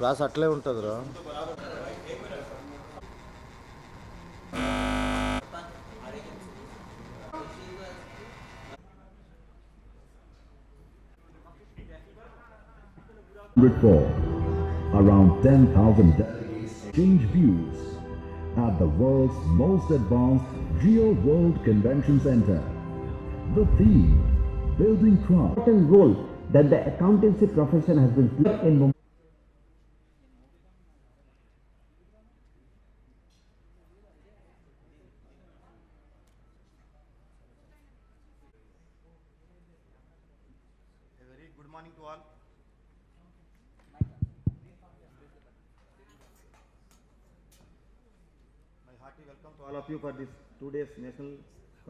Class అట్లే ఉంటుందిరా. Before, around 10,000 delegates exchange views at the world's most advanced real-world convention center. The theme, building trust. Important role that the accountancy profession has been playing in Mumbai. A very good morning to all. My hearty welcome to all of you for this 2 days national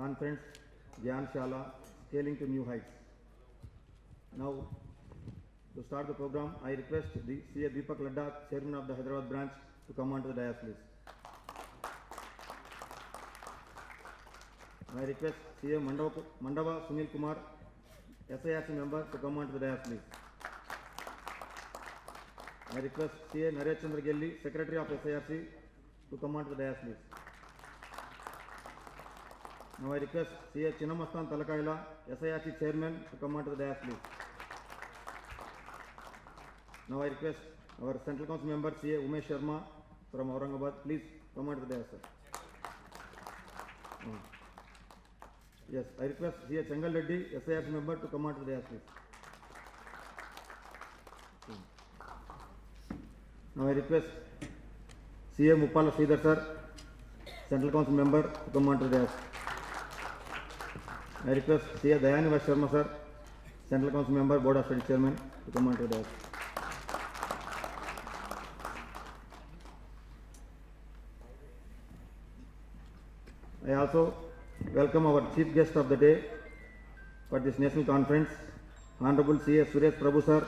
conference, Gyan Shala, scaling to new heights. Now, to start the program, I request the CA Deepak Ladda, Chairman of the Hyderabad branch, to come onto the dais, please. I request CA Mandava Sunil Kumar, SIRC member, to come onto the dais, please. I request CA Naresh Chandra Gelli, Secretary of SIRC, to come onto the dais, please. Now I request CA Chinamastan Talakaila, SIRC Chairman, to come onto the dais, please. Now I request our Central Council member CA Umesh Sharma from Aurangabad, please come onto the dais, sir. Yes, I request CA Changal Reddy, SIRC member, to come onto the dais, please. Now I request CA Muppala Sridhar sir, Central Council member, to come onto the dais. I request CA Dayanivas Sharma sir, Central Council member, Board of Study Chairman, to come onto the dais. I also welcome our chief guest of the day for this national conference, Honorable C.S. Suresh Prabhu sir,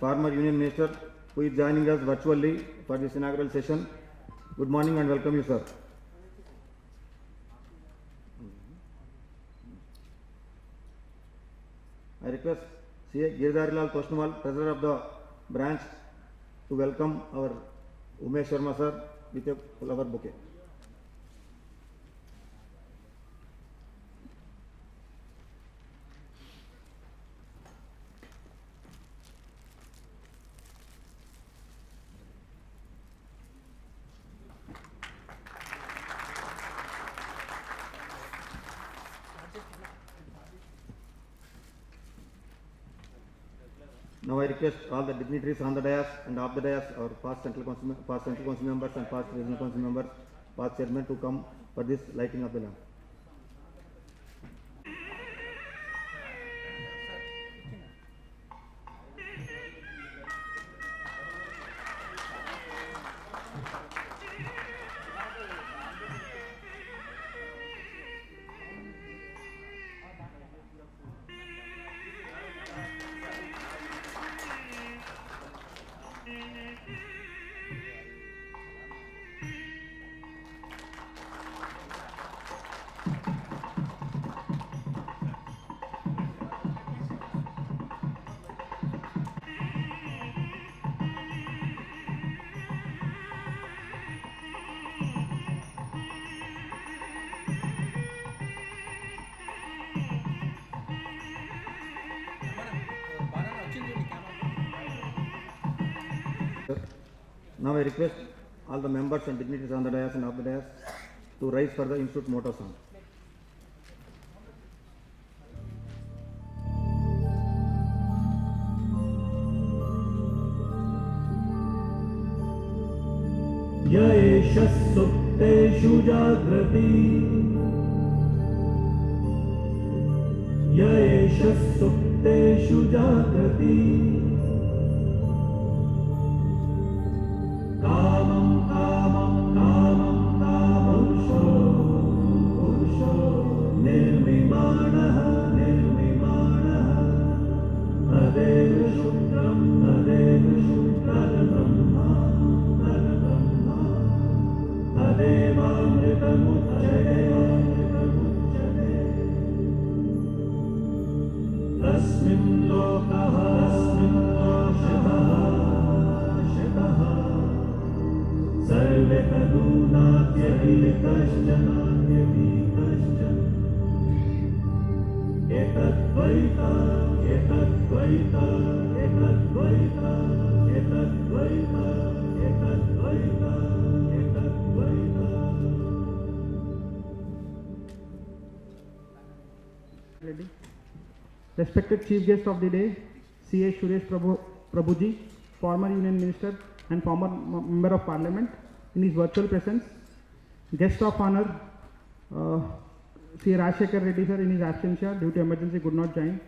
former Union Minister, who is joining us virtually for this inaugural session. Good morning and welcome you, sir. I request C.A. Girdarilal Toshnumal, Treasurer of the branch, to welcome our Umesh Sharma sir with a flower bouquet. Now I request all the dignitaries on the dais and off the dais, our past Central Council members and past Regional Council members, past chairmen, to come for this lighting of the lamp. Now I request all the members and dignitaries on the dais and off the dais to rise for the Institute motto song. येष सुप्तेषु जागृति येष सुप्तेषु जागृति कामं कामं कामं कामुषो पुरुषो निर्विमानः निर्विमानः तदेव शुक्रं तदेव शुक्रब्रह्मा परब्रह्मा तदेवामृतमुच्यते तस्मिन् लोकः शिवः यदि कश्चन यदि कश्चन एतद्वैता एतद्वैता एतद्वैता एतद्वैता एतद्वैता एतद्वैता Ready? Respected Chief Guest of the day, C.A. Suresh Prabhuji, former Union Minister and former Member of Parliament, in his virtual presence. Guest of honor, C. Rajshekar Reddy sir, in his absentia due to emergency could not join.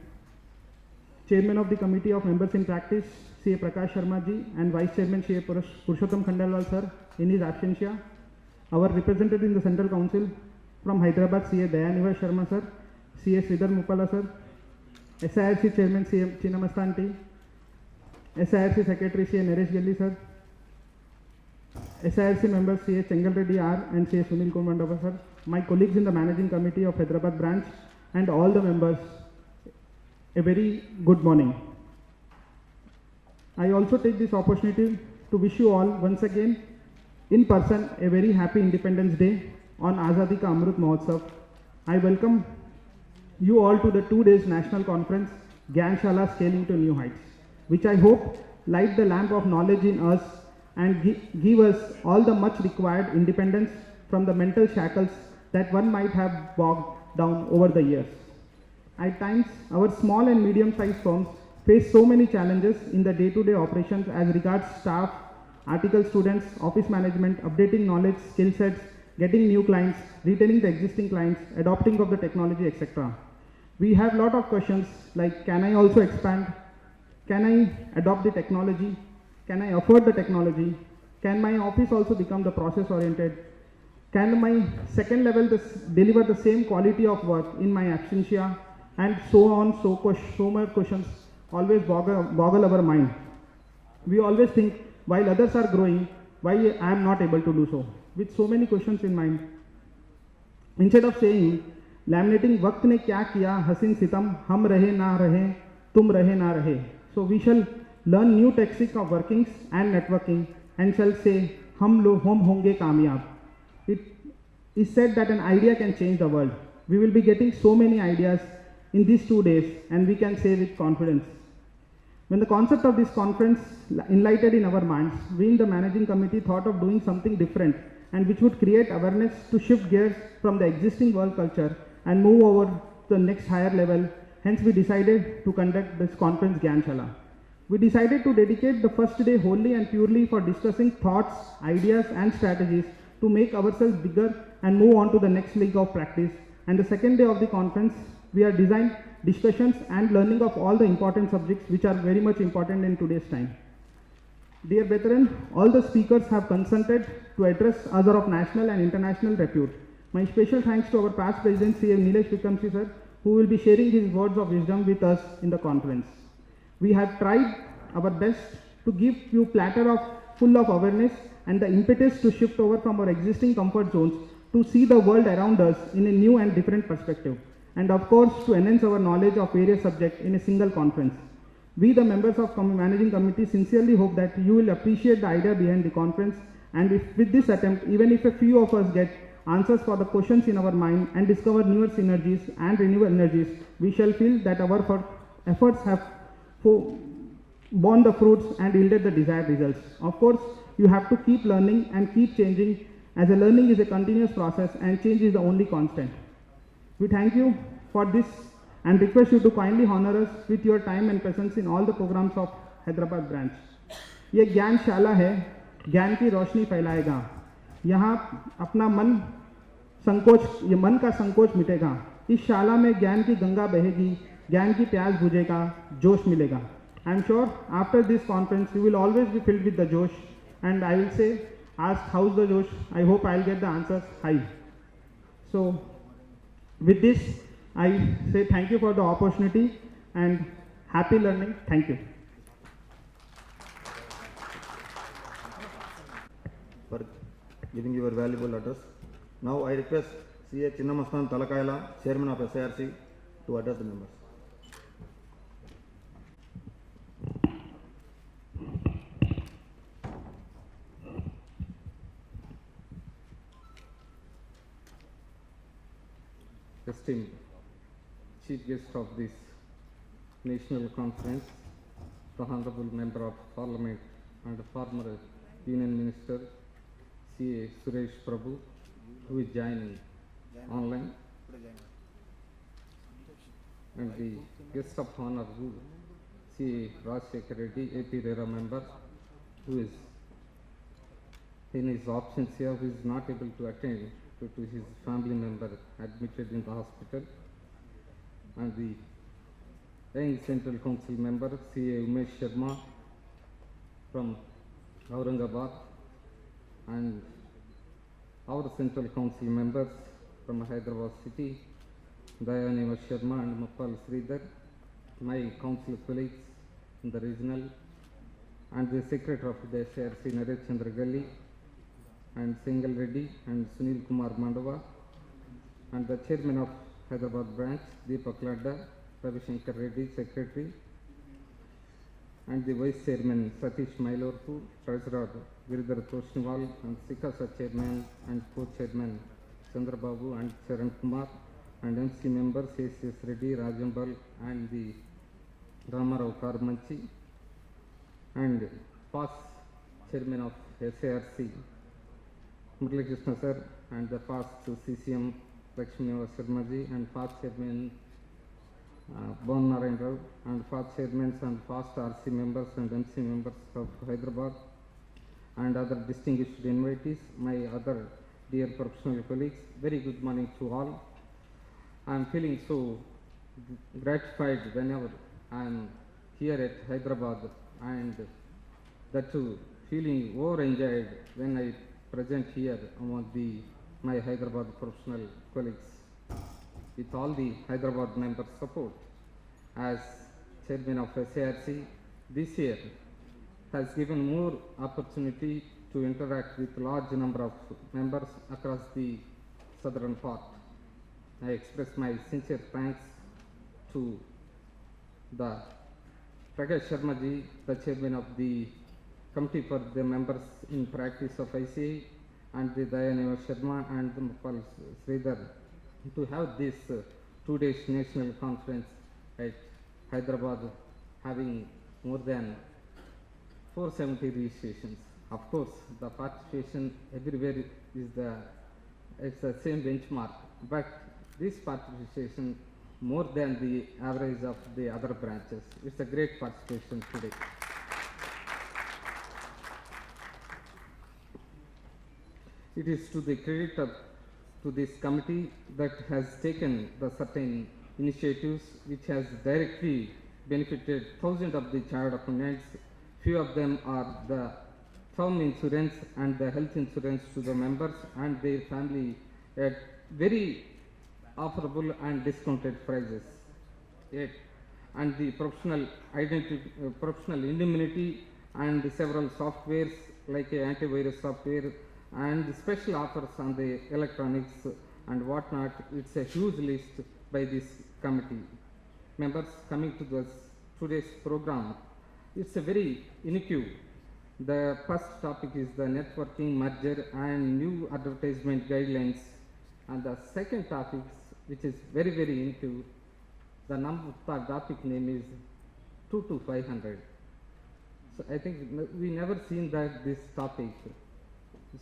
Chairman of the Committee of Members in Practice, C. A. Prakash Sharma ji, and Vice Chairman C. A. Purushottam Khandalwal sir, in his absentia. Our representative in the Central Council from Hyderabad, C. A. Dayaniva Sharma sir, C. A. Sridhar Mupala sir, SIRC Chairman C. M. Chinnamastan, SIRC Secretary C. A. Naresh Gelli sir, SIRC members C. A. Chengal Reddy R. and C. A. Sunil Kumar Mandava sir, my colleagues in the Managing Committee of Hyderabad branch, and all the members, a very good morning. I also take this opportunity to wish you all once again in person a very happy Independence Day on Azadi Ka Amrit Mahotsav. I welcome you all to the 2 days national conference Gyan Shala Scaling to New Heights, which I hope light the lamp of knowledge in us and give us all the much required independence from the mental shackles that one might have bogged down over the years. At times, our small and medium-sized firms face so many challenges in the day-to-day operations as regards staff, article students, office management, updating knowledge, skill sets, getting new clients, retaining the existing clients, adopting of the technology, etc. We have a lot of questions like, can I also expand? Can I adopt the technology? Can I afford the technology? Can my office also become the process oriented? Can my second level deliver the same quality of work in my absentia? And so on, so many questions always boggle our mind. We always think, while others are growing, why I am not able to do so? With so many questions in mind. Instead of saying, laminating वक्त ने क्या किया हसीन सितम हम रहे ना रहे तुम रहे ना रहे. So we shall learn new techniques of workings and networking and shall say हम होंगे कामयाब. It is said that an idea can change the world. We will be getting so many ideas in these 2 days, and we can say with confidence. When the concept of this conference enlightened in our minds, we in the managing committee thought of doing something different and which would create awareness to shift gears from the existing world culture and move over to the next higher level. Hence, we decided to conduct this conference Gyan Shala. We decided to dedicate the first day wholly and purely for discussing thoughts, ideas and strategies to make ourselves bigger and move on to the next league of practice. And the second day of the conference, we are designing discussions and learning of all the important subjects which are very much important in today's time. Dear brethren, all the speakers have consented to address others of national and international repute. My special thanks to our past president, C. A. Nilesh Vikamsi sir, who will be sharing his words of wisdom with us in the conference. We have tried our best to give you platter of full of awareness and the impetus to shift over from our existing comfort zones to see the world around us in a new and different perspective, and of course to enhance our knowledge of various subjects in a single conference. We, the members of Managing Committee, sincerely hope that you will appreciate the idea behind the conference, and with this attempt, even if a few of us get answers for the questions in our mind and discover newer synergies and renewable energies, we shall feel that our efforts have borne the fruits and yielded the desired results. Of course, you have to keep learning and keep changing, as a learning is a continuous process and change is the only constant. We thank you for this and request you to kindly honor us with your time and presence in all the programs of Hyderabad branch. ये ज्ञान शाला है, ज्ञान की रोशनी फैलाएगा. यहाँ अपना मन का संकोच मिटेगा. इस शाला में ज्ञान की गंगा बहेगी, ज्ञान की प्यास बुझेगा, जोश मिलेगा. I am sure after this conference you will always be filled with the josh, and I will say, ask how's the josh? I hope I'll get the answers high. So with this, I say thank you for the opportunity and happy learning. Thank you. For giving your valuable address. Now I request C.A. Chinnamastan Talakaila, Chairman of SIRC, to address the members. esteemed chief guest of this national conference, the Honorable Member of Parliament and former Union Minister C.A. Suresh Prabhu, who is joining online, and the guest of honor, C.A. Rajshekhar Reddy, AP RERA member, who is in his absence here, who is not able to attend due to his family member admitted in the hospital, and the young Central Council member, C.A. Umesh Sharma from Aurangabad, and our Central Council members from Hyderabad City, Dayaneva Sharma and Mappal Sridhar, my council colleagues in the regional, and the secretary of the SRC Naresh Chandra Galli, and Singal Reddy and Sunil Kumar Mandava, and the chairman of Hyderabad branch, Deepak Ladda, Ravi Shankar Reddy, secretary, and the vice chairman Satish Mailorpu, treasurer Giridhar Toshniwal, and Sikasa chairman and co-chairman Chandrababu and Charan Kumar, and MC members S.S. Reddy, Rajambal, and the Ramarao Karmanchi, and past chairman of SARC, Murali Krishna sir, and the past CCM Lakshmi Sharmaji, and past chairman Bon Narayan Rao, and past chairmen and past RC members and MC members of Hyderabad, and other distinguished invitees, my other dear professional colleagues, very good morning to all. I am feeling so gratified whenever I am here at Hyderabad, and that too feeling overenjoyed when I present here among my Hyderabad professional colleagues. With all the Hyderabad members' support, as chairman of SARC, this year has given more opportunity to interact with large number of members across the southern part. I express my sincere thanks to the Prakash Sharma ji, the chairman of the committee for the members in practice of ICA, and the Dayaneva Sharma and the Mappal Sridhar, to have this 2 days national conference at Hyderabad, having more than 470 registrations. Of course, the participation everywhere is the same benchmark, but this participation more than the average of the other branches. It's a great participation today. It is to the credit of to this committee that has taken the certain initiatives which has directly benefited thousands of the child applicants. Few of them are the term insurance and the health insurance to the members and their family at very offerable and discounted prices. Yet, and the professional identity, professional indemnity, and several softwares like antivirus software and special offers on the electronics and whatnot. It's a huge list by this committee. Members, coming to this today's program, it's a very unique. The first topic is the networking, merger and new advertisement guidelines, and the second topic, which is very unique, the topic name is 2 to 500. So I think we never seen that this topic.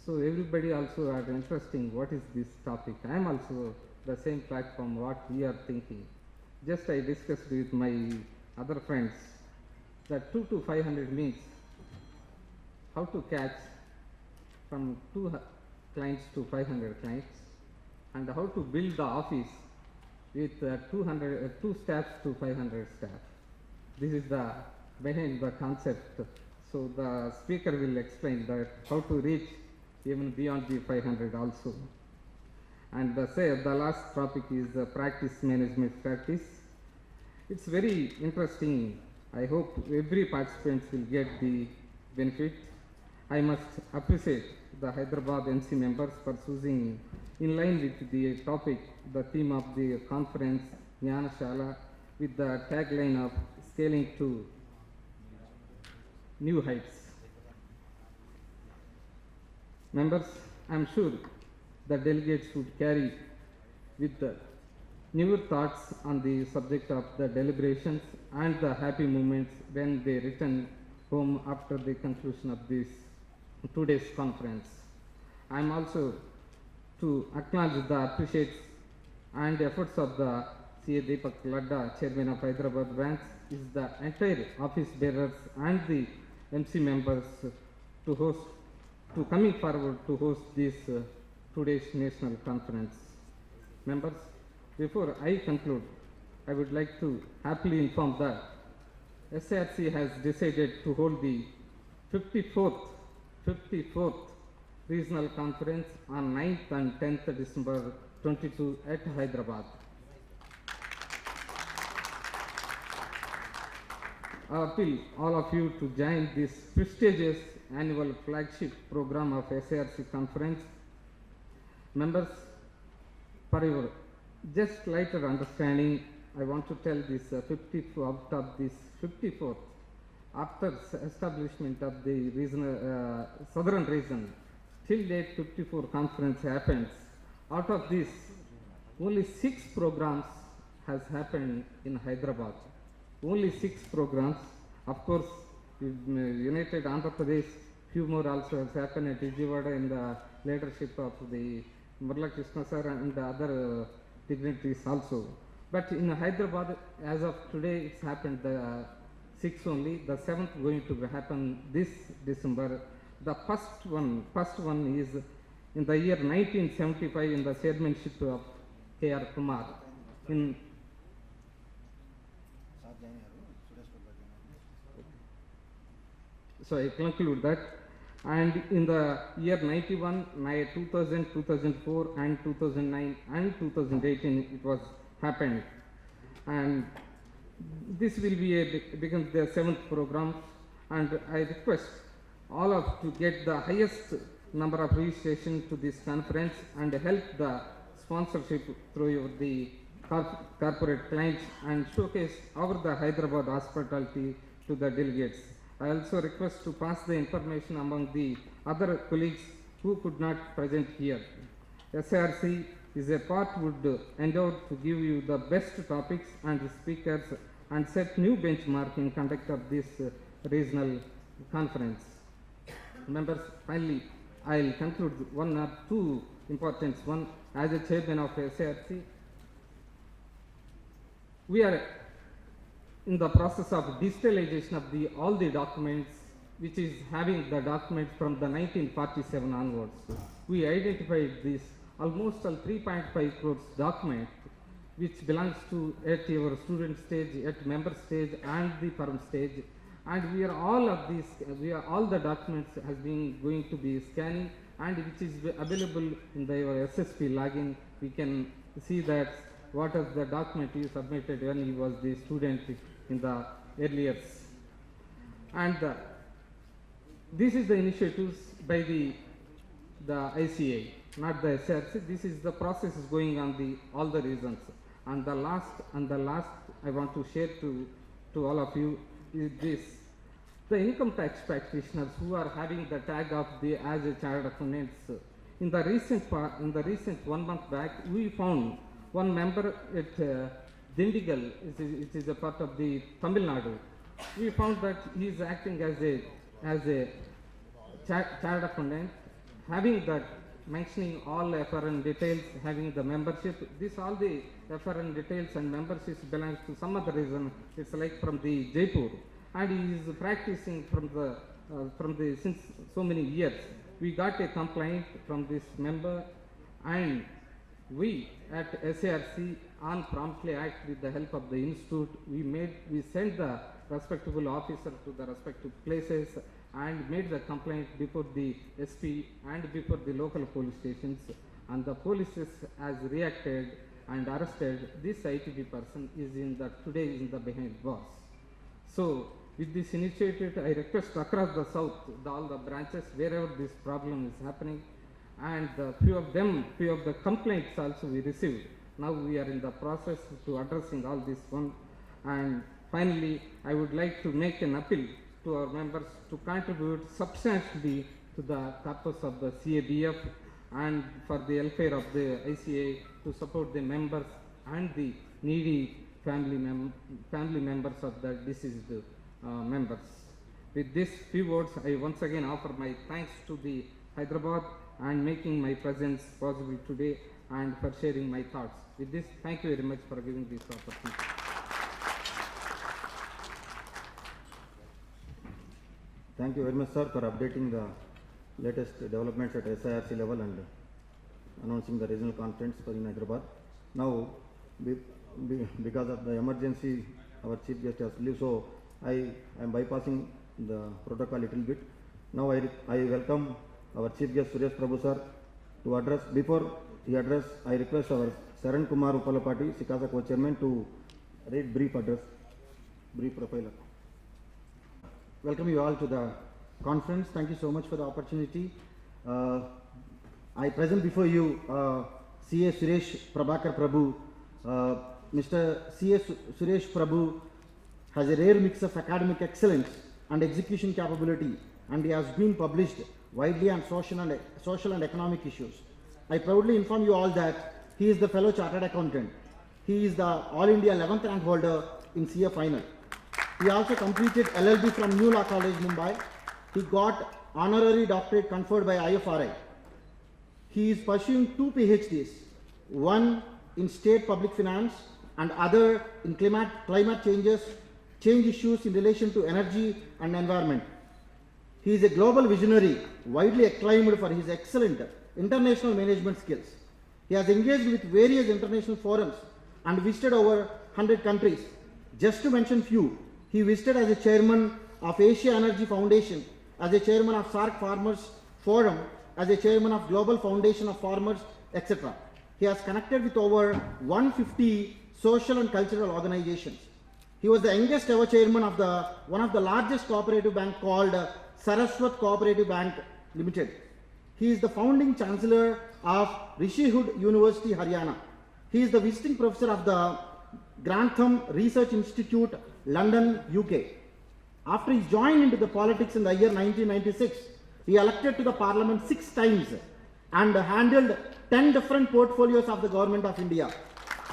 So everybody also are interesting what is this topic. I am also the same platform what we are thinking. Just I discussed with my other friends that 2 to 500 means how to catch from 2 clients to 500 clients, and how to build the office with 2 staffs to 500 staff. This is the behind the concept. So the speaker will explain that how to reach even beyond the 500 also. And the last topic is the practice management practice. It's very interesting. I hope every participant will get the benefit. I must appreciate the Hyderabad MC members for choosing in line with the topic, the theme of the conference, Gyan Shala, with the tagline of scaling to new heights. Members, I am sure the delegates would carry with newer thoughts on the subject of the deliberations and the happy moments when they return home after the conclusion of this today's conference. I am also to acknowledge the appreciates and efforts of the C.A. Deepak Ladda, Chairman of Hyderabad branch, is the entire office bearers and the MC members to coming forward to host this today's national conference. Members, before I conclude, I would like to happily inform that SARC has decided to hold the 54th regional conference on 9th and 10th December 22 at Hyderabad. I appeal all of you to join this prestigious annual flagship program of SARC conference. Members, for your just lighter understanding, I want to tell this 54th, after establishment of the regional, southern region, till date 54 conference happens. Out of this, only 6 programs has happened in Hyderabad. Only 6 programs. Of course, United Andhra Pradesh, few more also has happened at Vijayawada in the leadership of the Murla Krishna sir and the other dignitaries also. But in Hyderabad, as of today, it's happened the 6 only. The 7th going to happen this December. The first one is in the year 1975 in the chairmanship of K.R. Kumar. So I conclude that. And in the year 91, 2000, 2004 and 2009 and 2018 it was happened. And this will be become the 7th program, and I request all of to get the highest number of registration to this conference and help the sponsorship through the corporate clients and showcase the Hyderabad hospitality to the delegates. I also request to pass the information among the other colleagues who could not present here. SARC is a part would endeavor to give you the best topics and speakers and set new benchmark in conduct of this regional conference. Members, finally, I will conclude one or two important one. As a chairman of SARC, we are in the process of digitalization of all the documents which is having the documents from the 1947 onwards. We identified this almost 3.5 crores document which belongs to at your student stage, at member stage and the firm stage, and we are all the documents has been going to be scanning, and which is available in the your SSP login. We can see that what is the document you submitted when you was the student in the early years. And this is the initiatives by the ICA, not the SRC. This is the process is going on all the regions. And the last I want to share to all of you is this: the income tax practitioners who are having the tag of as a chartered accountants. In the recent 1 month back, we found one member at Dindigal, it is a part of the Tamil Nadu. We found that he is acting as a chartered accountant, having that mentioning all FRN details, having the membership. This all the FRN details and memberships belongs to some other reason. It's like from the Jaipur, and he is practicing from the since so many years. We got a complaint from this member, and we at SARC on promptly act with the help of the institute. We sent the respectable officer to the respective places and made the complaint before the SP and before the local police stations, and the police has reacted and arrested this ITP person today is in the behind bars. So with this initiative, I request across the south, all the branches wherever this problem is happening, and few of the complaints also we received. Now we are in the process to addressing all this one. And finally, I would like to make an appeal to our members to contribute substantially to the purpose of the CABF and for the welfare of the ICA, to support the members and the needy family members of the deceased members. With these few words, I once again offer my thanks to the Hyderabad and making my presence possible today and for sharing my thoughts. With this, thank you very much for giving this opportunity. Thank you very much, sir, for updating the latest developments at SIRC level and announcing the regional conference for in Hyderabad. Now, because of the emergency, our chief guest has to leave, so I am bypassing the protocol a little bit. Now I welcome our chief guest Suresh Prabhu sir to address. Before he address, I request our Saran Kumar Upalapati, Sikasa co-chairman, to read brief address, brief profile. Welcome you all to the conference. Thank you so much for the opportunity. I present before you C.A. Suresh Prabhakar Prabhu. Mr. C.A. Suresh Prabhu has a rare mix of academic excellence and execution capability, and he has been published widely on social and economic issues. I proudly inform you all that he is the fellow chartered accountant. He is the All India 11th rank holder in CA final. He also completed LLB from New Law College, Mumbai. He got honorary doctorate conferred by IFRI. He is pursuing 2 PhDs, one in state public finance and other in climate change issues in relation to energy and environment. He is a global visionary, widely acclaimed for his excellent international management skills. He has engaged with various international forums and visited over 100 countries. Just to mention few, he visited as a chairman of Asia Energy Foundation, as a chairman of SAARC Farmers Forum, as a chairman of Global Foundation of Farmers, etc. He has connected with over 150 social and cultural organizations. He was the youngest ever chairman of one of the largest cooperative bank called Saraswat Cooperative Bank Limited. He is the founding chancellor of Rishihood University, Haryana. He is the visiting professor of the Grantham Research Institute, London, UK. After he joined into the politics in the year 1996, he elected to the parliament 6 times and handled 10 different portfolios of the government of India.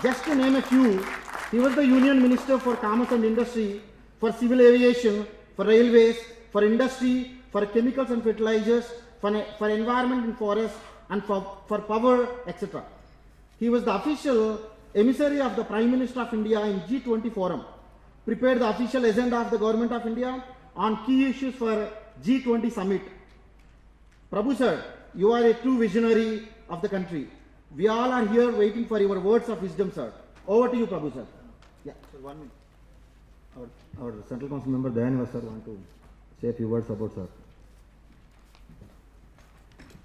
Just to name a few, he was the Union Minister for Commerce and Industry, for Civil Aviation, for Railways, for Industry, for Chemicals and Fertilizers, for Environment and Forest, and for Power, etc. He was the official emissary of the Prime Minister of India in G20 forum, prepared the official agenda of the Government of India on key issues for G20 summit. Prabhu sir, you are a true visionary of the country. We all are here waiting for your words of wisdom, sir. Over to you, Prabhu sir. Yeah, sir, 1 minute. Our Central Council member Dayanivas sir want to say a few words about sir.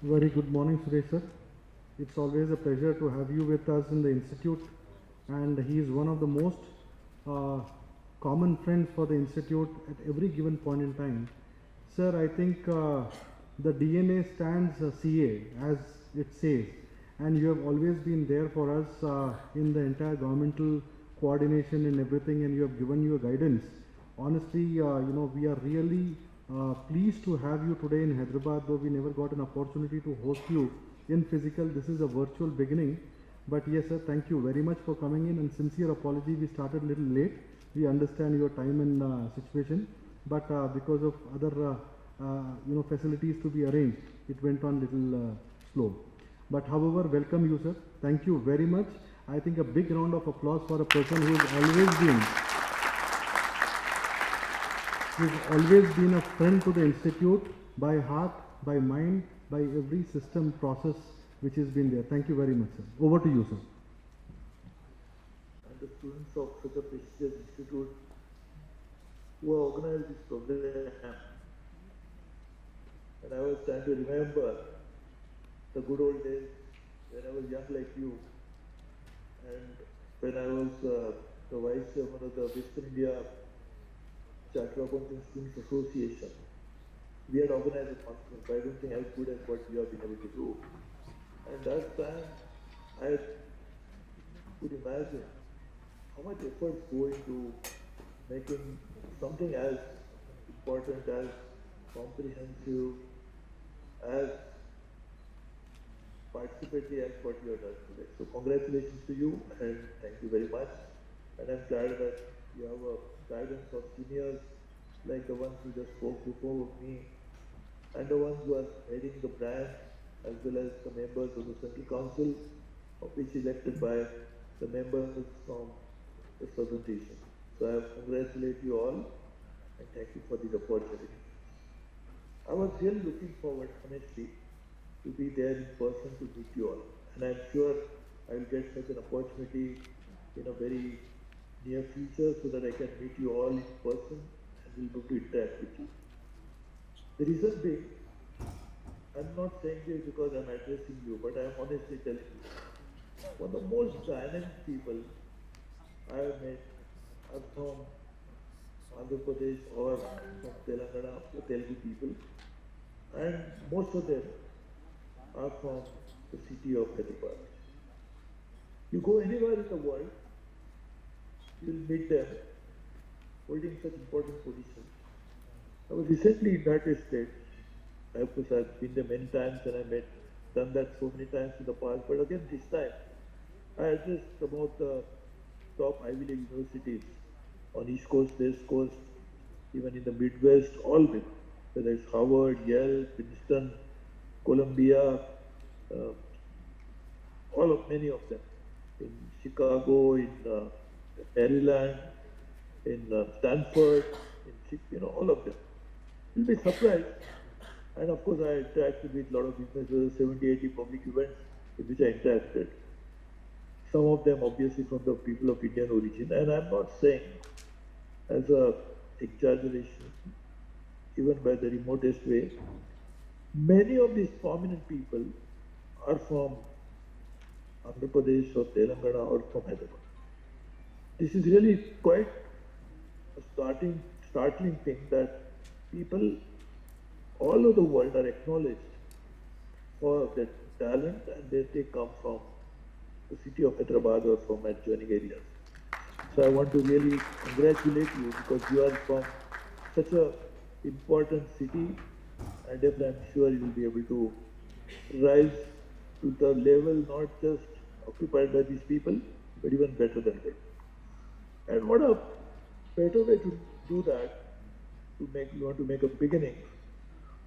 Very good morning, Suresh sir. It's always a pleasure to have you with us in the institute, and he is one of the most common friends for the institute at every given point in time. Sir, I think the DNA stands CA, as it says, and you have always been there for us in the entire governmental coordination and everything, and you have given your guidance. Honestly, we are really pleased to have you today in Hyderabad, though we never got an opportunity to host you in physical. This is a virtual beginning. But yes, sir, thank you very much for coming in, and sincere apology, we started a little late. We understand your time and situation, but because of other facilities to be arranged, it went on little slow. But however, welcome you, sir. Thank you very much. I think a big round of applause for a person who has always been a friend to the institute by heart, by mind, by every system process which has been there. Thank you very much, sir. Over to you, sir. And the students of such a prestigious institute who have organized this program. And I was trying to remember the good old days when I was young like you, and when I was the vice chairman of the Western India Chartered Accountants Students Association. We had organized a conference, but I don't think as good as what you have been able to do. And that time, I could imagine how much effort go into making something as important, as comprehensive, as participatory act what you have done today. So congratulations to you and thank you very much. And I'm glad that you have a guidance of seniors like the ones who just spoke before me and the ones who are heading the branch as well as the members of the Central Council, of which elected by the members from the Southern region. So I congratulate you all and thank you for this opportunity. I was really looking forward, honestly, to be there in person to meet you all. And I'm sure I will get such an opportunity in a very near future so that I can meet you all in person and will be able to interact with you. The reason being, I'm not saying this because I'm addressing you, but I'm honestly telling you, one of the most dynamic people I have met are from Andhra Pradesh or from Telangana, the Telugu people, and most of them are from the city of Hyderabad. You go anywhere in the world, you will meet them holding such important positions. I was recently in United States. Of course, I've been there many times and done that so many times in the past. But again, this time, I addressed about the top Ivy League universities on East Coast, West Coast, even in the Midwest, all of them, whether it's Harvard, Yale, Princeton, Columbia, many of them, in Chicago, in Maryland, in Stanford, all of them. You'll be surprised. And of course, I interacted with a lot of businesses, 70, 80 public events in which I interacted. Some of them obviously from the people of Indian origin. And I'm not saying as a exaggeration, even by the remotest way, many of these prominent people are from Andhra Pradesh or Telangana or from Hyderabad. This is really quite a startling thing that people all over the world are acknowledged for their talent and they come from the city of Hyderabad or from adjoining areas. So I want to really congratulate you because you are from such a important city and definitely I'm sure you will be able to rise to the level not just occupied by these people, but even better than them. And what a better way to do that, you want to make a beginning,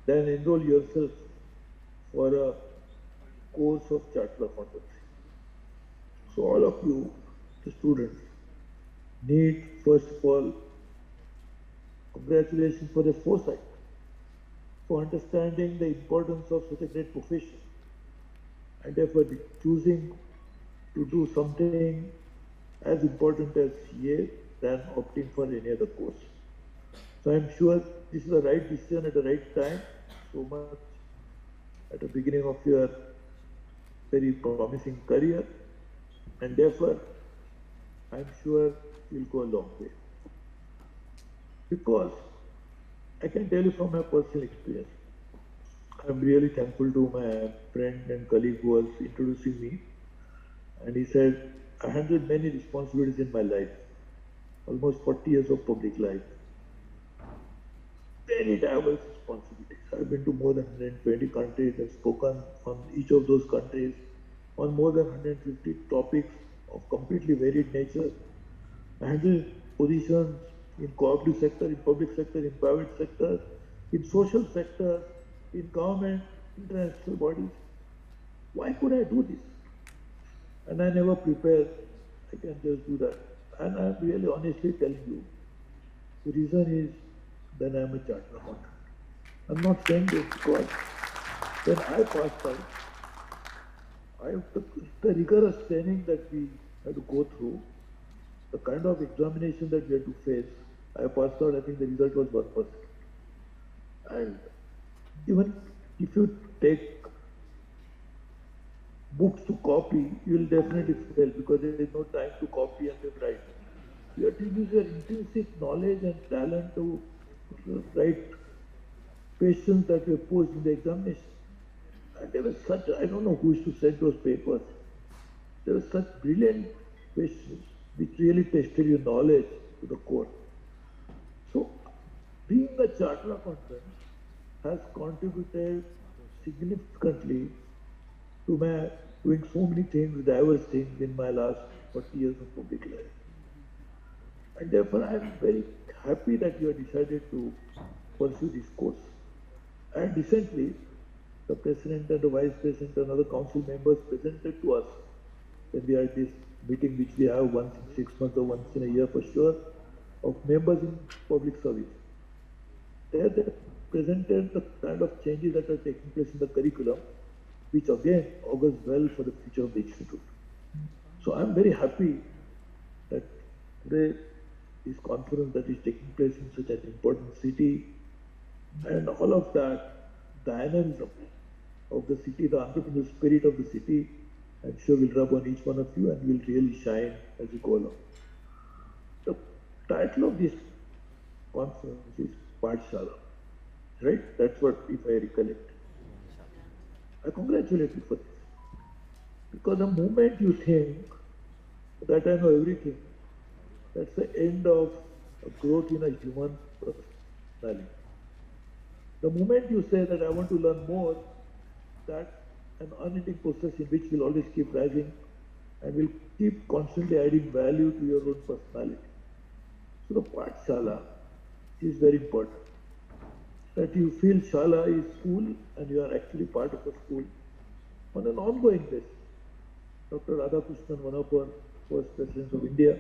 then enroll yourself for a course of chartered accountancy. So all of you, the students, need first of all congratulations for the foresight, for understanding the importance of such a great profession, and therefore choosing to do something as important as CA than opting for any other course. So I'm sure this is the right decision at the right time, so much at the beginning of your very promising career, and therefore I'm sure you'll go a long way. Because I can tell you from my personal experience, I'm really thankful to my friend and colleague who was introducing me, and he said, I handled many responsibilities in my life, almost 40 years of public life. Very diverse responsibilities. I've been to more than 120 countries and spoken from each of those countries on more than 150 topics of completely varied nature. I handled positions in cooperative sector, in public sector, in private sector, in social sector, in government, international bodies. Why could I do this? And I never prepared. I can just do that. And I'm really honestly telling you, the reason is that I'm a chartered accountant. I'm not saying this because when I passed out, the rigorous training that we had to go through, the kind of examination that we had to face, I passed out, I think the result was 1%. And even if you take books to copy, you will definitely fail because there is no time to copy and then write. You have to use your intrinsic knowledge and talent to write questions that were posed in the examination. And there was such, I don't know who used to send those papers. There were such brilliant questions which really tested your knowledge to the core. So, being a chartered accountant has contributed significantly to my doing so many things, diverse things in my last 40 years of public life. And therefore, I am very happy that you have decided to pursue this course. And recently, the president and the vice president and other council members presented to us when we had this meeting, which we have once in 6 months or once in a year for sure, of members in public service. There they presented the kind of changes that are taking place in the curriculum, which again augurs well for the future of the institute. So I am very happy that today this conference that is taking place in such an important city, and all of that dynamism of the city, the entrepreneurial spirit of the city, I'm sure will rub on each one of you and will really shine as you go along. The title of this conference is Shala, right? That's what, if I recollect. I congratulate you for this. Because the moment you think that I know everything, that's the end of a growth in a human personality. The moment you say that I want to learn more, that's an unending process in which will always keep rising and will keep constantly adding value to your own personality. So the Shala is very important. That you feel Shala is school and you are actually part of a school on an ongoing basis. Dr. Radhakrishnan, one of our first presidents of India,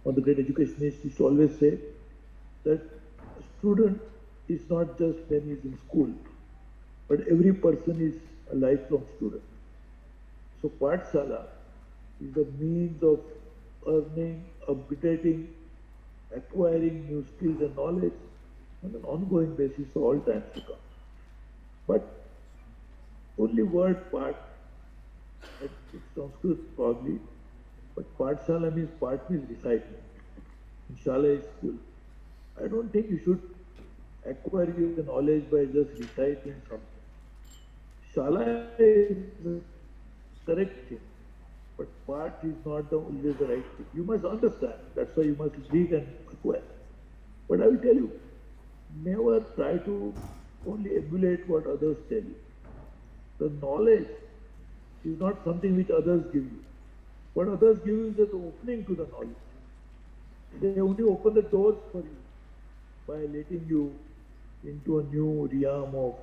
on the great educationist, used to always say that a student is not just when he is in school, but every person is a lifelong student. So Shala is the means of earning, updating, acquiring new skills and knowledge on an ongoing basis for all times to come. But only word part, it's Sanskrit probably, but Shala means reciting. And Shala is school. I don't think you should acquire your knowledge by just reciting something. Shala is the correct thing, but part is not always the right thing. You must understand. That's why you must read and acquire. But I will tell you, never try to only emulate what others tell you. The knowledge is not something which others give you. What others give you is the opening to the knowledge. They only open the doors for you by letting you into a new realm of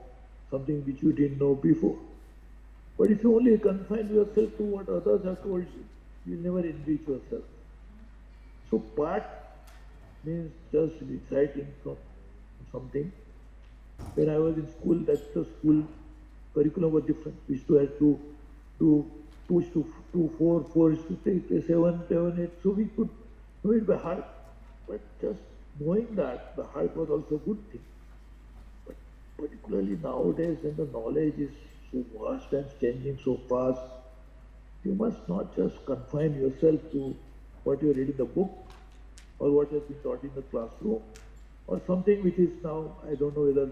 something which you didn't know before. But if you only confine yourself to what others have told you, you'll never enrich yourself. So part means just reciting from something. When I was in school, that the school curriculum was different. We used to have to push to 4, 4 is to 3, 7, 7, 8. So we could know it by heart. But just knowing that, the heart was also a good thing. But particularly nowadays, when the knowledge is so vast and changing so fast, you must not just confine yourself to what you read in the book or what has been taught in the classroom or something which is now, I don't know whether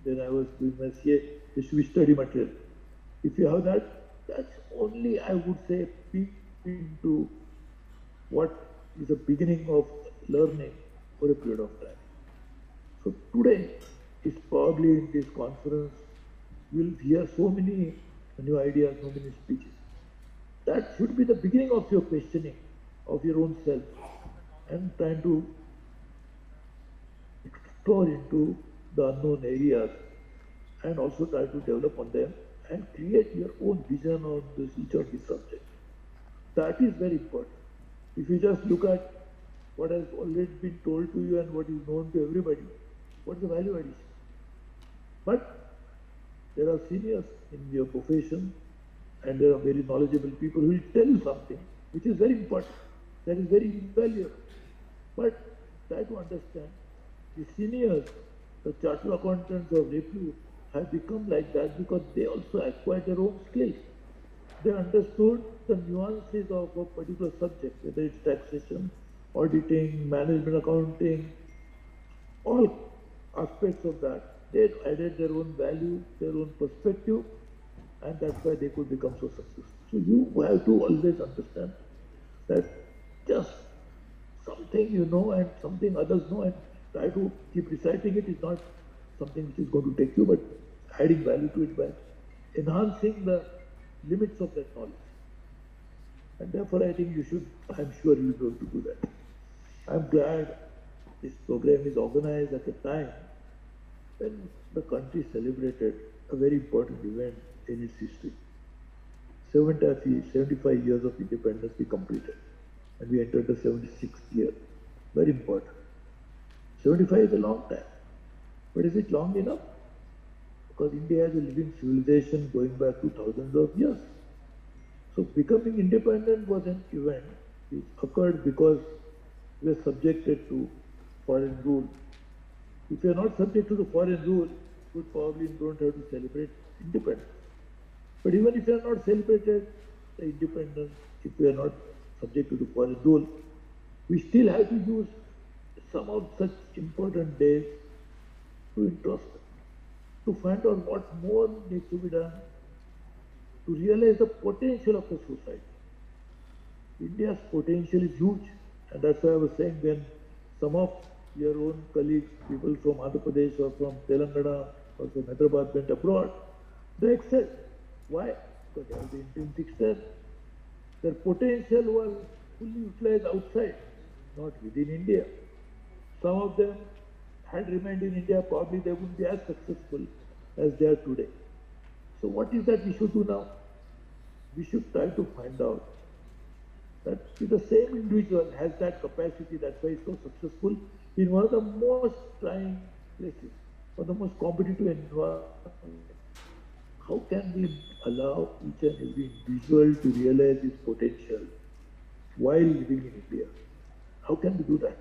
when I was doing my CA, this should be study material. If you have that, that's only, I would say, peek into what is the beginning of learning for a period of time. So today is probably in this conference, you'll hear so many new ideas, so many speeches. That should be the beginning of your questioning of your own self and trying to explore into the unknown areas and also try to develop on them and create your own vision on each of these subjects. That is very important. If you just look at what has already been told to you and what is known to everybody, what is the value addition? But there are seniors in your profession and there are very knowledgeable people who will tell you something which is very important, that is very invaluable. But try to understand, the seniors, the chartered accountants of repute have become like that because they also acquired their own skills. They understood the nuances of a particular subject, whether it's taxation, auditing, management accounting, all aspects of that. They added their own value, their own perspective, and that's why they could become so successful. So you have to always understand that just something you know and something others know and try to keep reciting it is not something which is going to take you, but adding value to it by enhancing the limits of that knowledge. And therefore, I think you should, I'm sure you'll be able to do that. I'm glad this program is organized at a time when the country celebrated a very important event in its history. 75 years of independence we completed, and we entered the 76th year. Very important. 75 is a long time, but is it long enough? Because India is a living civilization going back to thousands of years. So becoming independent was an event which occurred because we were subjected to foreign rule. If you are not subject to the foreign rule, you probably don't have to celebrate independence. But even if you are not celebrated the independence, if we are not subject to the foreign rule, we still have to use some of such important days to introspect, to find out what more needs to be done, to realize the potential of the society. India's potential is huge, and that's why I was saying when some of your own colleagues, people from Andhra Pradesh or from Telangana or from Hyderabad went abroad, they excelled. Why? Because they have the intrinsic strength. Their potential was fully utilized outside, not within India. Some of them had remained in India, probably they wouldn't be as successful as they are today. So what is that we should do now? We should try to find out that if the same individual has that capacity, that's why he's so successful in one of the most trying places, or the most competitive environment. How can we allow each and every individual to realize his potential while living in India? How can we do that?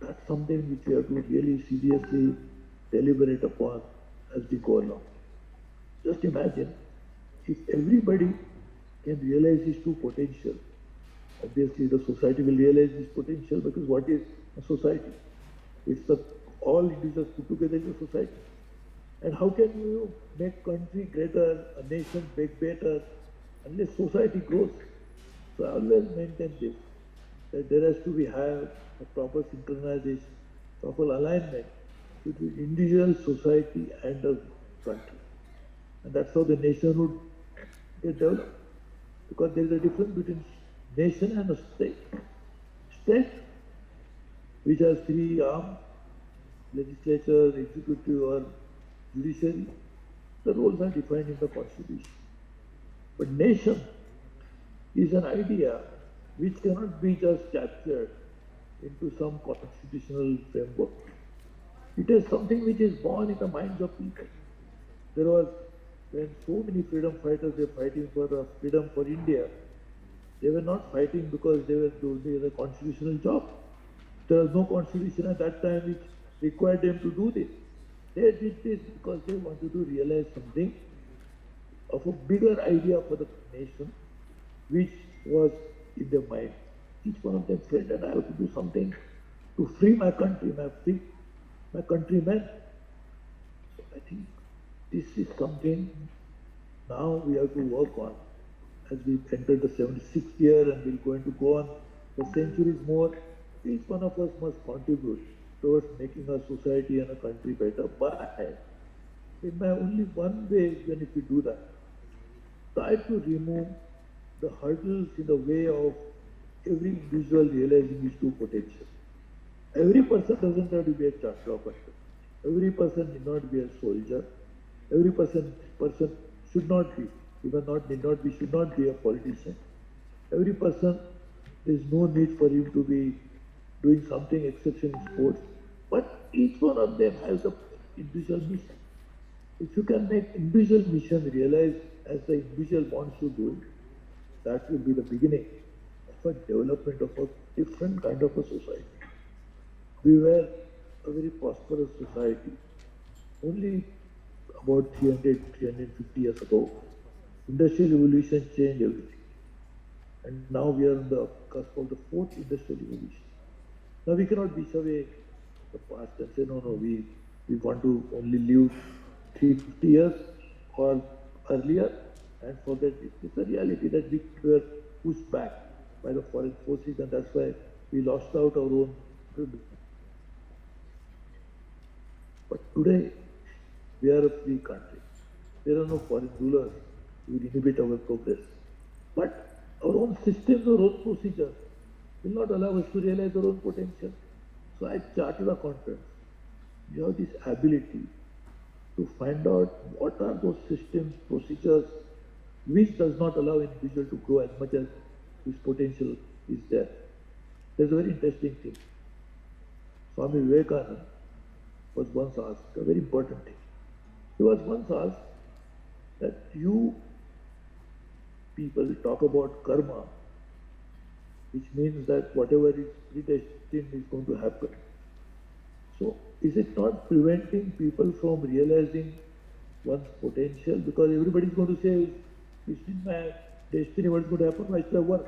That's something which we have to really seriously deliberate upon as we go along. Just imagine if everybody can realize his true potential. Obviously, the society will realize this potential, because what is a society? It's all individuals put together in a society. And how can you make country greater, a nation make better, unless society grows? So I always maintain this, that there has to be have a proper synchronization, proper alignment between individual, society and the country. And that's how the nation would get developed. Because there is a difference between nation and a state. State, which has three arms, legislature, executive or judiciary, the roles are defined in the constitution. But nation is an idea which cannot be just captured into some constitutional framework. It is something which is born in the minds of people. There was, when so many freedom fighters were fighting for freedom for India, they were not fighting because they were doing a constitutional job. There was no constitution at that time which required them to do this. They did this because they wanted to realize something of a bigger idea for the nation, which was in their mind. Each one of them felt that I have to do something to free my country, my countrymen. So I think this is something now we have to work on as we enter the 76th year, and we're going to go on for centuries more. Each one of us must contribute towards making our society and a country better. But in my only one way, even if we do that, try to remove the hurdles in the way of every individual realizing his true potential. Every person doesn't have to be a chartered accountant. Every person need not be a soldier. Every person should not be, even not need not be, should not be a politician. Every person, there is no need for him to be doing something exceptional in sports. But each one of them has an individual mission. If you can make individual mission realize as the individual wants to do it, that will be the beginning of a development of a different kind of a society. We were a very prosperous society. Only about 350 years ago, industrial revolution changed everything. And now we are on the cusp of the fourth industrial revolution. Now we cannot wish away the past and say, no, we want to only live 350 years or earlier and forget it. It's a reality that we were pushed back by the foreign forces, and that's why we lost out our own freedom. But today, we are a free country. There are no foreign rulers. will inhibit our progress. But our own systems, our own procedures will not allow us to realize our own potential. So I chartered accountants. You have this ability to find out what are those systems, procedures which does not allow individual to grow as much as his potential is there. There's a very interesting thing. Swami Vivekananda was once asked a very important thing. He was once asked that you people talk about karma, which means that whatever is predestined is going to happen. So is it not preventing people from realizing one's potential? Because everybody is going to say, it's in my destiny, what's going to happen, why should I work?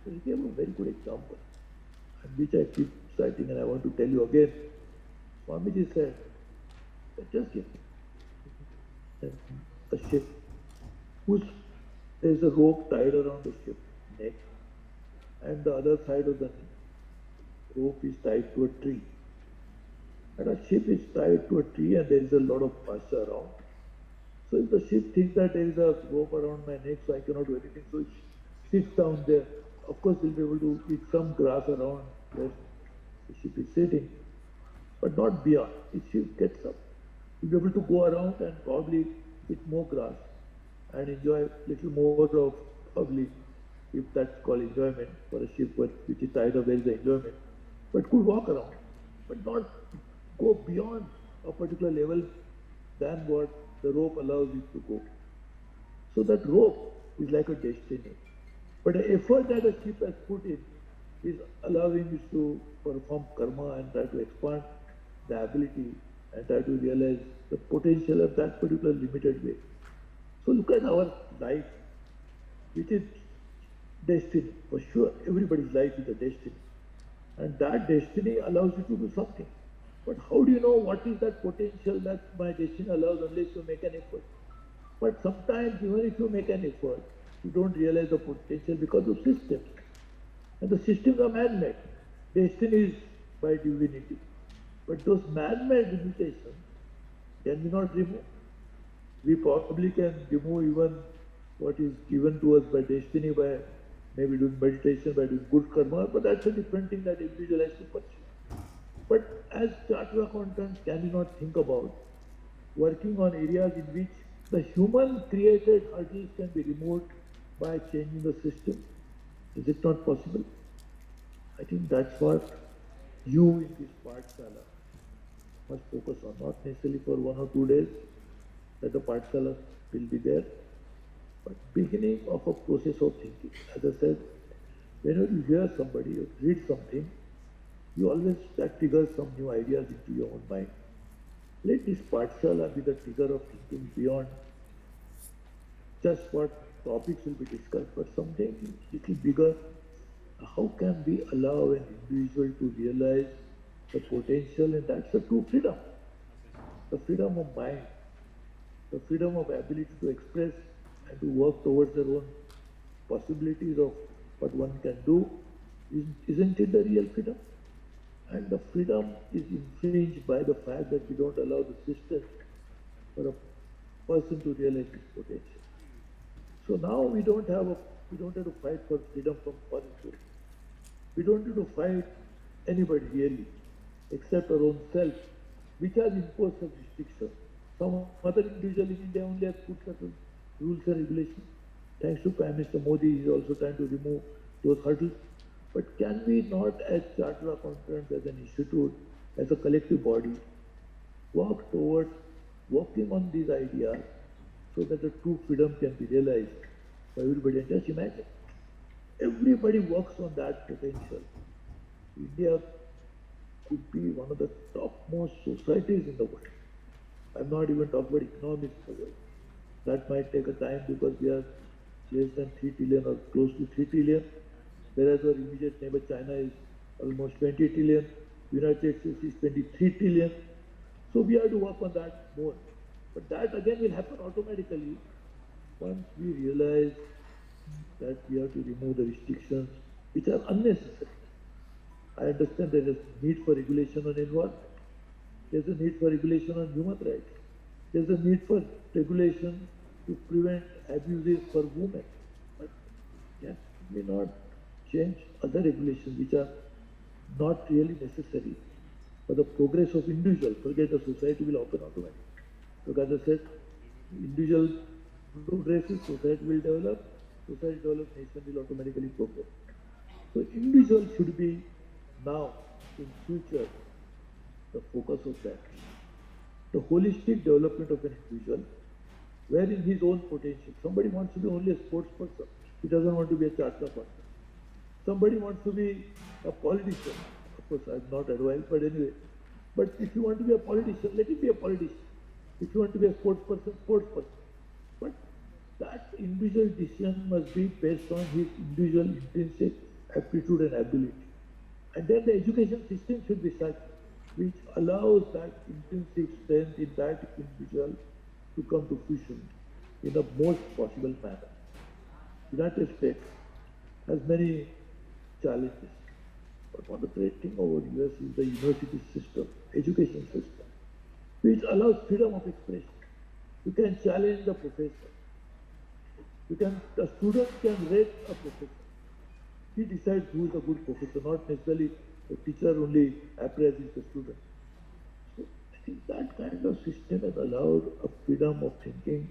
So he gave a very good example, and which I keep citing, and I want to tell you again. Swamiji said, just give a ship there's a rope tied around the ship's neck, and the other side of the rope is tied to a tree. And a ship is tied to a tree and there is a lot of pasture around. So if the ship thinks that there is a rope around my neck so I cannot do anything, so it sits down there. Of course we'll be able to eat some grass around where the ship is sitting, but not beyond. If ship gets up, we'll be able to go around and probably eat more grass and enjoy little more of probably, if that's called enjoyment for a ship which is tied up, there is enjoyment, but could walk around, but not go beyond a particular level than what the rope allows it to go. So that rope is like a destiny. But the effort that a ship has put in is allowing it to perform karma and try to expand the ability and try to realize the potential of that particular limited way. So look at our life, which is destiny. For sure, everybody's life is a destiny. And that destiny allows you to do something. But how do you know what is that potential that my destiny allows unless you make an effort? But sometimes even if you make an effort, you don't realize the potential because of systems. And the systems are man-made. Destiny is by divinity. But those man-made limitations can we not remove? We probably can remove even what is given to us by destiny by maybe doing meditation, by doing good karma, but that's a different thing that individual has to pursue. But as chartered accountants, can we not think about working on areas in which the human created hurdles can be removed by changing the system? Is it not possible? I think that's what you in this Pathshala must focus on, not necessarily for 1 or 2 days that the Pathshala will be there, but beginning of a process of thinking. As I said, whenever you hear somebody or read something, you always, that triggers some new ideas into your own mind. Let this Pathshala be the trigger of thinking beyond just what topics will be discussed, but something little bigger. How can we allow an individual to realize the potential, and that's the true freedom. The freedom of mind, the freedom of ability to express and to work towards their own possibilities of what one can do. Isn't it the real freedom? And the freedom is infringed by the fact that we don't allow the system for a person to realize his potential. So now we don't have to fight for freedom from foreign sources. We don't need to fight anybody really, except our own self, which has imposed some restrictions. Some other individual in India only has put certain rules and regulations. Thanks to Prime Minister Modi, he is also trying to remove those hurdles. But can we not, as chartered accountants, as an institute, as a collective body, work towards working on these ideas so that the true freedom can be realized by everybody? And just imagine, everybody works on that potential. India could be one of the topmost societies in the world. I'm not even talking about economics in the world. That might take a time because we are less than 3 trillion or close to 3 trillion. Whereas our immediate neighbor China is almost 20 trillion, United States is 23 trillion. So we have to work on that more. But that again will happen automatically once we realize that we have to remove the restrictions which are unnecessary. I understand there is need for regulation on environment. There's a need for regulation on human rights. There's a need for regulation to prevent abuses for women. But can we not change other regulations which are not really necessary for the progress of individual? Forget the society will open automatically. So as I said, individual progresses, society will develop, society develops, nation will automatically progress. So individual should be now, in future, the focus of that. The holistic development of an individual, wherein his own potential. Somebody wants to be only a sports person. He doesn't want to be a charter person. Somebody wants to be a politician. Of course, I'm not advised, but anyway. But if you want to be a politician, let him be a politician. If you want to be a sports person, sports person. But that individual decision must be based on his individual intrinsic aptitude and ability. And then the education system should be such which allows that intrinsic strength in that individual to come to fruition in the most possible manner. United States has many challenges, but one of the great things over US is the university system, education system, which allows freedom of expression. You can challenge the professor. The student can rate a professor. He decides who is a good professor, not necessarily the teacher only appraises the student. So I think that kind of system has allowed a freedom of thinking,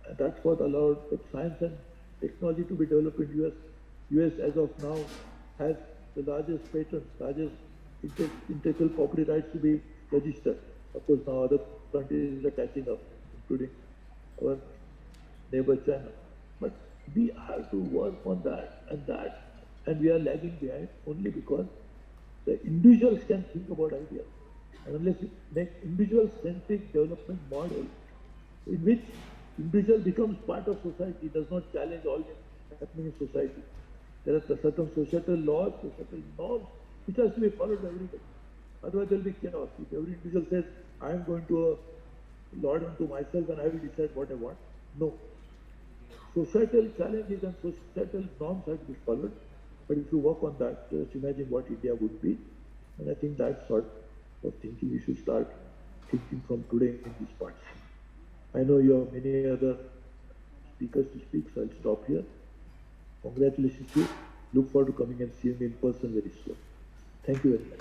and that's what allowed the science and technology to be developed in US. US as of now has the largest patents, largest intellectual property rights to be registered. Of course, now other countries are catching up, including our neighbor China. But we have to work on that, and we are lagging behind only because the individuals can think about ideas. And unless you make individual-centric development model in which individual becomes part of society, does not challenge all that's happening in society. There are certain societal laws, societal norms, which has to be followed by everybody. Otherwise there will be chaos. If every individual says, I am going to lord unto myself and I will decide what I want. No. Societal challenges and societal norms have to be followed. But if you work on that, just imagine what India would be. And I think that sort of thinking we should start thinking from today in these parts. I know you have many other speakers to speak, so I'll stop here. Congratulations to you. Look forward to coming and seeing you in person very soon. Thank you very much.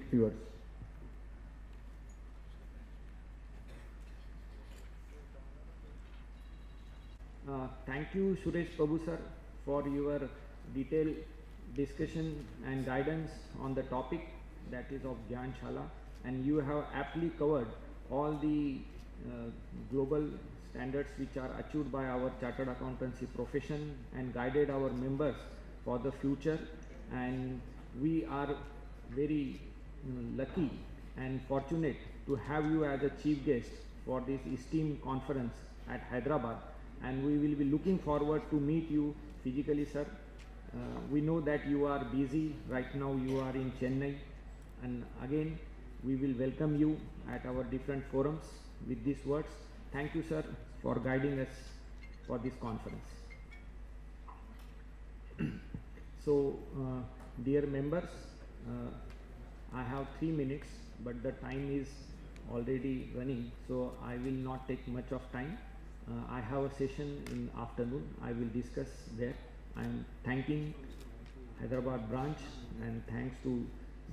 Viewers. Thank you, Suresh Prabhu sir, for your detailed discussion and guidance on the topic that is of Gyan Shala, and you have aptly covered all the global standards which are achieved by our chartered accountancy profession and guided our members for the future. And we are very lucky and fortunate to have you as a chief guest for this esteemed conference at Hyderabad, and we will be looking forward to meet you physically, sir. We know that you are busy right now. You are in Chennai, and again we will welcome you at our different forums with these words. Thank you, sir, for guiding us for this conference. So, dear members, I have 3 minutes, but the time is already running, so I will not take much of time. I have a session in afternoon. I will discuss there. I am thanking Hyderabad branch, and thanks to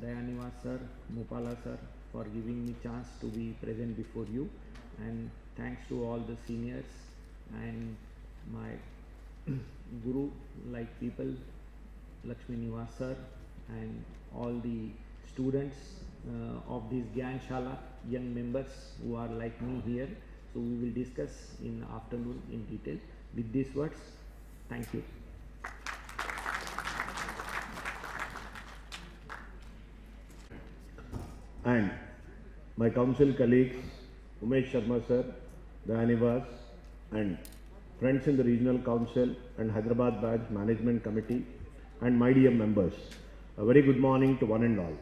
Dayanivas sir, Mupala sir for giving me chance to be present before you, and thanks to all the seniors and my guru like people, Lakshmi Nivas sir, and all the students of this Gyan Shala, young members who are like me here. So we will discuss in afternoon in detail. With these words, thank you. And my council colleagues, Umesh Sharma sir, Dayanivas, and friends in the regional council and Hyderabad branch management committee, and my dear members, a very good morning to one and all.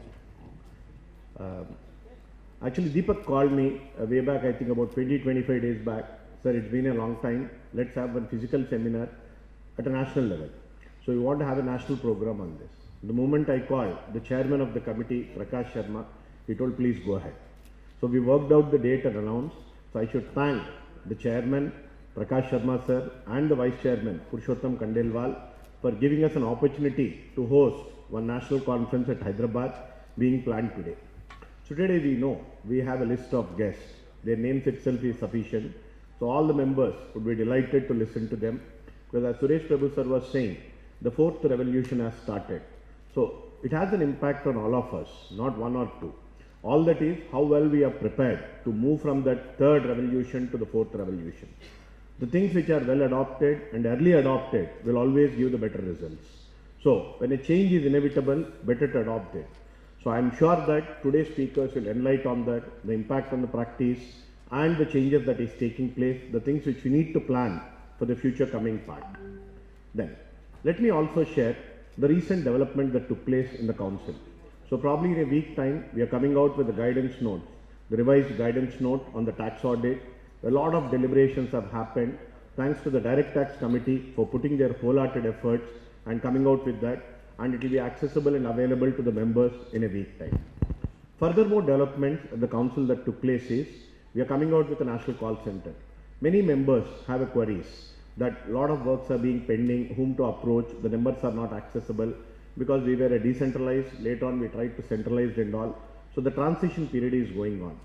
Actually, Deepak called me way back, I think about 20-25 days back. Sir, it's been a long time. Let's have a physical seminar at a national level. So we want to have a national program on this. The moment I called, the chairman of the committee, Prakash Sharma, He told, please go ahead. So we worked out the date and announced. So I should thank the chairman, Prakash Sharma sir, and the vice chairman, Purushottam Kandelwal, for giving us an opportunity to host one national conference at Hyderabad being planned today. So today we know we have a list of guests. Their names itself is sufficient. So all the members would be delighted to listen to them. Because as Suresh Prabhu sir was saying, the fourth revolution has started. So it has an impact on all of us, not one or two. All that is how well we are prepared to move from that third revolution to the fourth revolution. The things which are well adopted and early adopted will always give the better results. So when a change is inevitable, better to adopt it. So I am sure that today's speakers will enlighten on that, the impact on the practice and the changes that is taking place, the things which we need to plan for the future coming part. Then let me also share the recent development that took place in the council. So probably in a week time, we are coming out with the guidance note, the revised guidance note on the tax audit. A lot of deliberations have happened thanks to the direct tax committee for putting their wholehearted efforts and coming out with that, and it will be accessible and available to the members in a week time. Furthermore developments at the council that took place is, we are coming out with a national call center. Many members have queries that a lot of works are being pending, whom to approach, the numbers are not accessible because we were a decentralized, later on we tried to centralize and all. So the transition period is going on.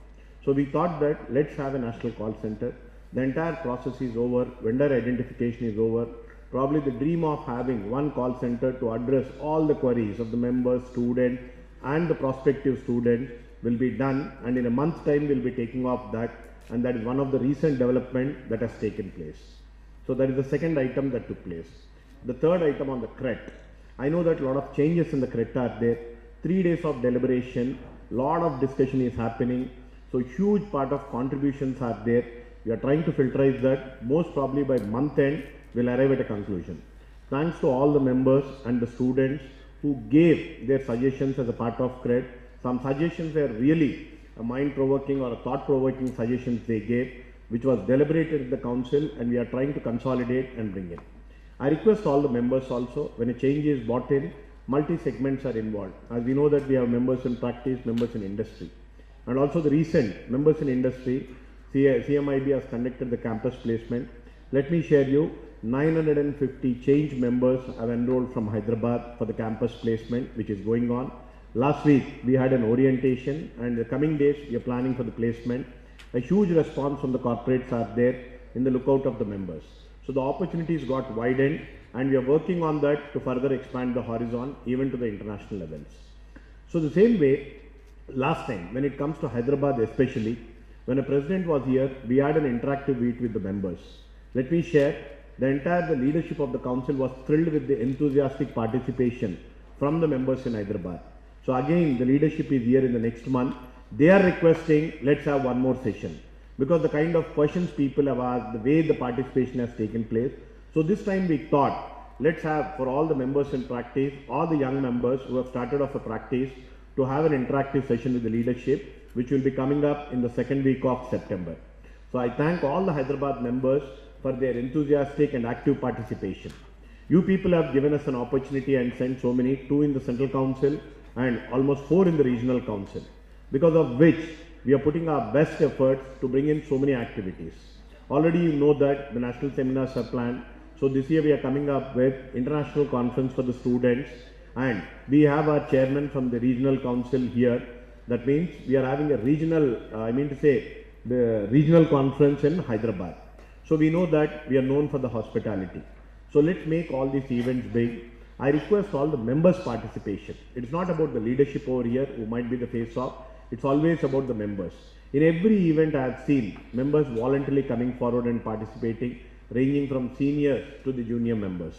So we thought that let's have a national call center. The entire process is over, vendor identification is over. Probably the dream of having one call center to address all the queries of the members, students and the prospective students will be done, and in a month's time we'll be taking off that, and that is one of the recent development that has taken place. So that is the second item that took place. The third item on the CRET. I know that a lot of changes in the CRET are there. 3 days of deliberation, lot of discussion is happening. So huge part of contributions are there. We are trying to filterize that. Most probably by month end, we'll arrive at a conclusion. Thanks to all the members and the students who gave their suggestions as a part of CRET. Some suggestions were really a mind-provoking or a thought-provoking suggestions they gave, which was deliberated at the council, and we are trying to consolidate and bring in. I request all the members also, when a change is brought in, multi-segments are involved. As we know that we have members in practice, members in industry. And also the recent members in industry, CMIB has conducted the campus placement. Let me share you, 950 change members have enrolled from Hyderabad for the campus placement, which is going on. Last week, we had an orientation, and the coming days, we are planning for the placement. A huge response from the corporates are there in the lookout of the members. So the opportunities got widened, and we are working on that to further expand the horizon even to the international levels. So the same way, last time when it comes to Hyderabad especially, when a president was here, we had an interactive meet with the members. Let me share, the leadership of the council was thrilled with the enthusiastic participation from the members in Hyderabad. So again, the leadership is here in the next month. They are requesting, let's have one more session. Because the kind of questions people have asked, the way the participation has taken place. So this time we thought, let's have for all the members in practice, all the young members who have started off a practice, to have an interactive session with the leadership, which will be coming up in the second week of September. So I thank all the Hyderabad members for their enthusiastic and active participation. You people have given us an opportunity and sent so many, 2 in the Central Council and almost 4 in the Regional Council, because of which we are putting our best efforts to bring in so many activities. Already you know that the national seminars are planned. So this year we are coming up with international conference for the students, and we have our chairman from the Regional Council here. That means we are having a regional, the regional conference in Hyderabad. So we know that we are known for the hospitality. So let's make all these events big. I request all the members' participation. It's not about the leadership over here who might be the face off. It's always about the members. In every event I have seen members voluntarily coming forward and participating, ranging from seniors to the junior members.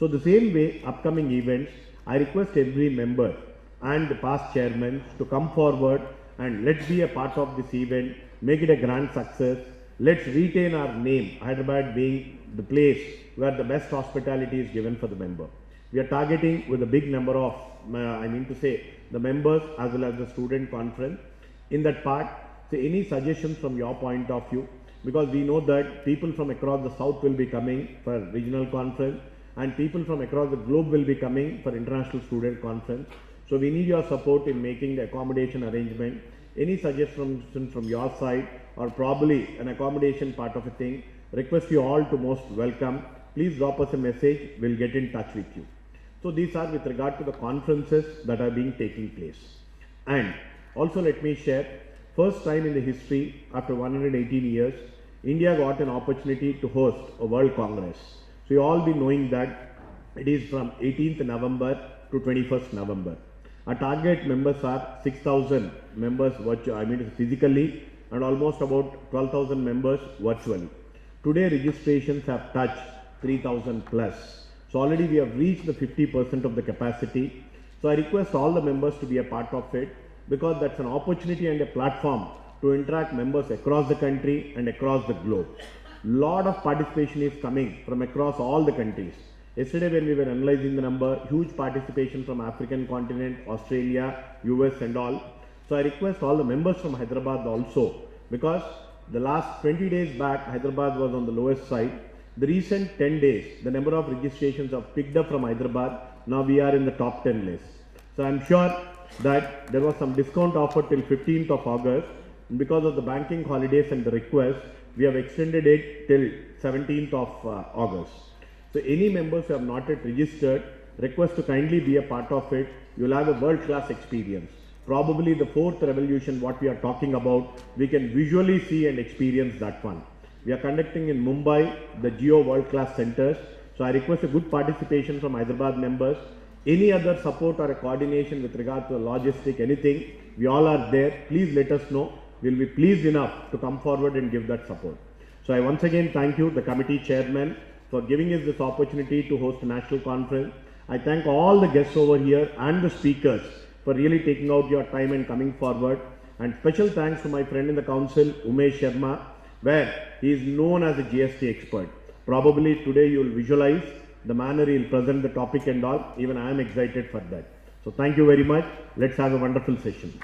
So the same way, upcoming events, I request every member and the past chairmen to come forward and let's be a part of this event, make it a grand success. Let's retain our name, Hyderabad being the place where the best hospitality is given for the member. We are targeting with a big number of, the members as well as the student conference. In that part, say any suggestions from your point of view, because we know that people from across the south will be coming for regional conference and people from across the globe will be coming for international student conference. So we need your support in making the accommodation arrangement. Any suggestions from your side or probably an accommodation part of a thing, request you all to most welcome. Please drop us a message, we'll get in touch with you. So these are with regard to the conferences that are being taking place. And also let me share, first time in the history after 118 years, India got an opportunity to host a World Congress. So you all be knowing that it is from 18th November to 21st November. Our target members are 6,000 members physically and almost about 12,000 members virtually. Today registrations have touched 3,000 plus. So already we have reached the 50% of the capacity. So I request all the members to be a part of it because that's an opportunity and a platform to interact members across the country and across the globe. Lot of participation is coming from across all the countries. Yesterday when we were analyzing the number, huge participation from African continent, Australia, US and all. So I request all the members from Hyderabad also, because the last 20 days back Hyderabad was on the lowest side. The recent 10 days, the number of registrations have picked up from Hyderabad. Now we are in the top 10 list. So I am sure that there was some discount offer till 15th of August. And because of the banking holidays and the request, we have extended it till 17th of August. So any members who have not yet registered, request to kindly be a part of it. You will have a world-class experience. Probably the fourth revolution, what we are talking about, we can visually see and experience that one. We are conducting in Mumbai, the Geo world-class centers. So I request a good participation from Hyderabad members. Any other support or a coordination with regard to the logistic, anything, we all are there. Please let us know. We will be pleased enough to come forward and give that support. So I once again thank you, the committee chairman, for giving us this opportunity to host a national conference. I thank all the guests over here and the speakers for really taking out your time and coming forward. And special thanks to my friend in the council, Umesh Sharma, where he is known as a GST expert. Probably today you will visualize the manner he will present the topic and all. Even I am excited for that. So thank you very much. Let's have a wonderful session.